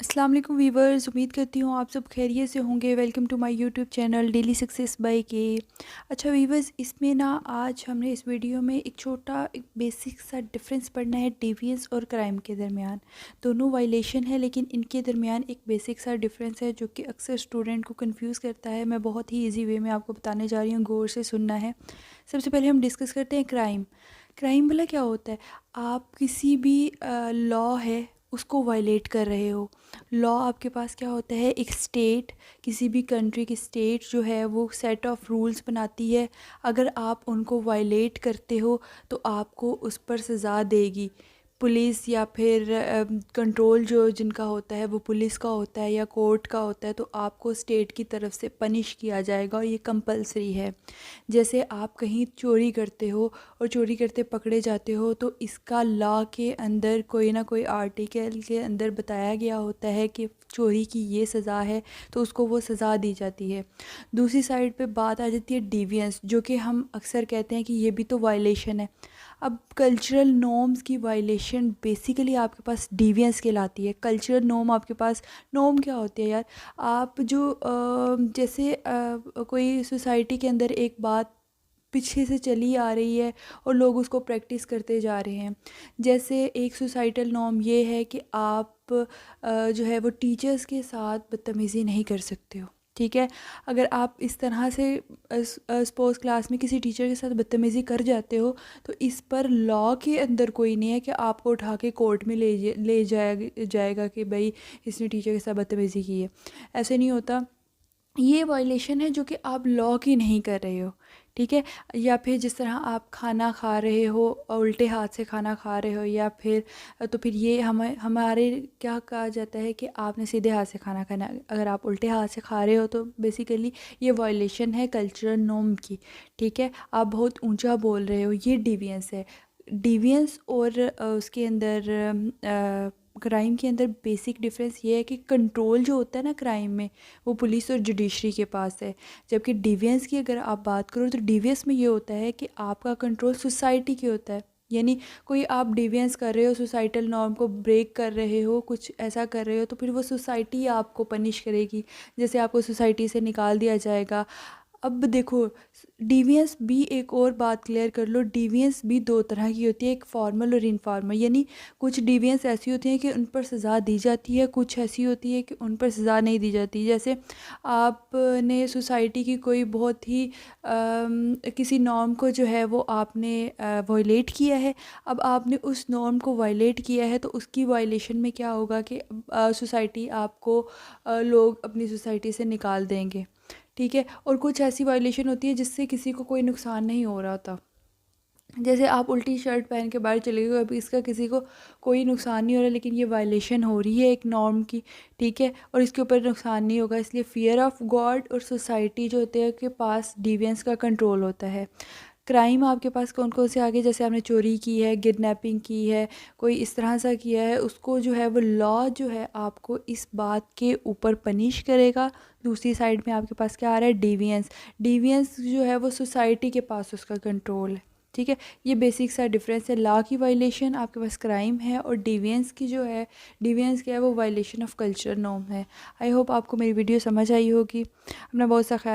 अस्सलाम वालेकुम वीवर्स, उम्मीद करती हूँ आप सब खैरियत से होंगे। Welcome to my YouTube channel daily success by के। अच्छा वीवर्स, इसमें ना आज हमने इस वीडियो में एक बेसिक सा डिफरेंस पढ़ना है डेविएंस और क्राइम के दरमियान। दोनों वायलेशन है लेकिन इनके दरमियान एक बेसिक सा डिफरेंस है जो कि अक्सर स्टूडेंट को कंफ्यूज करता है। मैं बहुत ही ईजी वे में आपको बताने जा रही हूँ, गौर से सुनना है। सबसे पहले हम डिस्कस करते हैं क्राइम। क्राइम भला क्या होता है? आप किसी भी लॉ है उसको वायलेट कर रहे हो। लॉ आपके पास क्या होता है? एक स्टेट, किसी भी कंट्री की स्टेट जो है वो सेट ऑफ रूल्स बनाती है। अगर आप उनको वायलेट करते हो तो आपको उस पर सज़ा देगी पुलिस, या फिर कंट्रोल जो जिनका होता है वो पुलिस का होता है या कोर्ट का होता है, तो आपको स्टेट की तरफ से पनिश किया जाएगा और ये कंपलसरी है। जैसे आप कहीं चोरी करते हो और चोरी करते पकड़े जाते हो तो इसका लॉ के अंदर कोई ना कोई आर्टिकल के अंदर बताया गया होता है कि चोरी की ये सज़ा है, तो उसको वो सज़ा दी जाती है। दूसरी साइड पे बात आ जाती है डिविएंस, जो कि हम अक्सर कहते हैं कि ये भी तो वायलेशन है। अब कल्चरल नॉर्म्स की वायलेशन बेसिकली आपके पास डिविएंस कहलाती है। कल्चरल नॉर्म आपके पास, नॉर्म क्या होती है यार? आप जो जैसे कोई सोसाइटी के अंदर एक बात पीछे से चली आ रही है और लोग उसको प्रैक्टिस करते जा रहे हैं। जैसे एक सोसाइटल नॉर्म ये है कि आप जो है वो टीचर्स के साथ बदतमीज़ी नहीं कर सकते हो, ठीक है? अगर आप इस तरह से सपोज़ क्लास में किसी टीचर के साथ बदतमीज़ी कर जाते हो तो इस पर लॉ के अंदर कोई नहीं है कि आपको उठा के कोर्ट में ले जाएगा कि भाई इसने टीचर के साथ बदतमीज़ी की है। ऐसे नहीं होता। ये वायलेशन है जो कि आप लॉ की नहीं कर रहे हो, ठीक है? या फिर जिस तरह आप खाना खा रहे हो और उल्टे हाथ से खाना खा रहे हो, या फिर तो फिर ये हमारे क्या कहा जाता है कि आपने सीधे हाथ से खाना खाना है। अगर आप उल्टे हाथ से खा रहे हो तो बेसिकली ये वायलेशन है कल्चरल नॉर्म की, ठीक है? आप बहुत ऊंचा बोल रहे हो, ये डिविएंस है। डिविएंस और उसके अंदर क्राइम के अंदर बेसिक डिफरेंस ये है कि कंट्रोल जो होता है ना क्राइम में, वो पुलिस और जुडिशरी के पास है। जबकि डिविएंस की अगर आप बात करो तो डिविएंस में ये होता है कि आपका कंट्रोल सोसाइटी की होता है। यानी कोई आप डिविएंस कर रहे हो, सोसाइटल नॉर्म को ब्रेक कर रहे हो, कुछ ऐसा कर रहे हो, तो फिर वो सोसाइटी आपको पनिश करेगी। जैसे आपको सोसाइटी से निकाल दिया जाएगा। अब देखो, डिविएंस भी, एक और बात क्लियर कर लो, डिविएंस भी दो तरह की होती है, एक फॉर्मल और इनफॉर्मल। यानी कुछ डिविएंस ऐसी होती हैं कि उन पर सज़ा दी जाती है, कुछ ऐसी होती है कि उन पर सज़ा नहीं दी जाती। जैसे आपने सोसाइटी की कोई बहुत ही किसी नॉर्म को जो है वो आपने वायलेट किया है। अब आपने उस नॉर्म को वायलेट किया है तो उसकी वायलेशन में क्या होगा कि सोसाइटी आपको लोग अपनी सोसाइटी से निकाल देंगे, ठीक है? और कुछ ऐसी वायलेशन होती है जिससे किसी को कोई नुकसान नहीं हो रहा होता। जैसे आप उल्टी शर्ट पहन के बाहर चले गए, अभी इसका किसी को कोई नुकसान नहीं हो रहा, लेकिन ये वायलेशन हो रही है एक नॉर्म की, ठीक है? और इसके ऊपर नुकसान नहीं होगा, इसलिए फियर ऑफ गॉड और सोसाइटी जो होते हैं के पास डिविएंस का कंट्रोल होता है। क्राइम आपके पास कौन कौन से आगे, जैसे आपने चोरी की है, किडनैपिंग की है, कोई इस तरह सा किया है, उसको जो है वो लॉ जो है आपको इस बात के ऊपर पनिश करेगा। दूसरी साइड में आपके पास क्या आ रहा है? डिविएंस। डिविएंस जो है वो सोसाइटी के पास उसका कंट्रोल है, ठीक है? ये बेसिक सा डिफरेंस है। लॉ की वायलेशन आपके पास क्राइम है, और डिविएंस की जो है, डिविएंस क्या है, वो वायलेशन ऑफ कल्चर नॉर्म है। आई होप आपको मेरी वीडियो समझ आई होगी। अपना बहुत सा ख्याल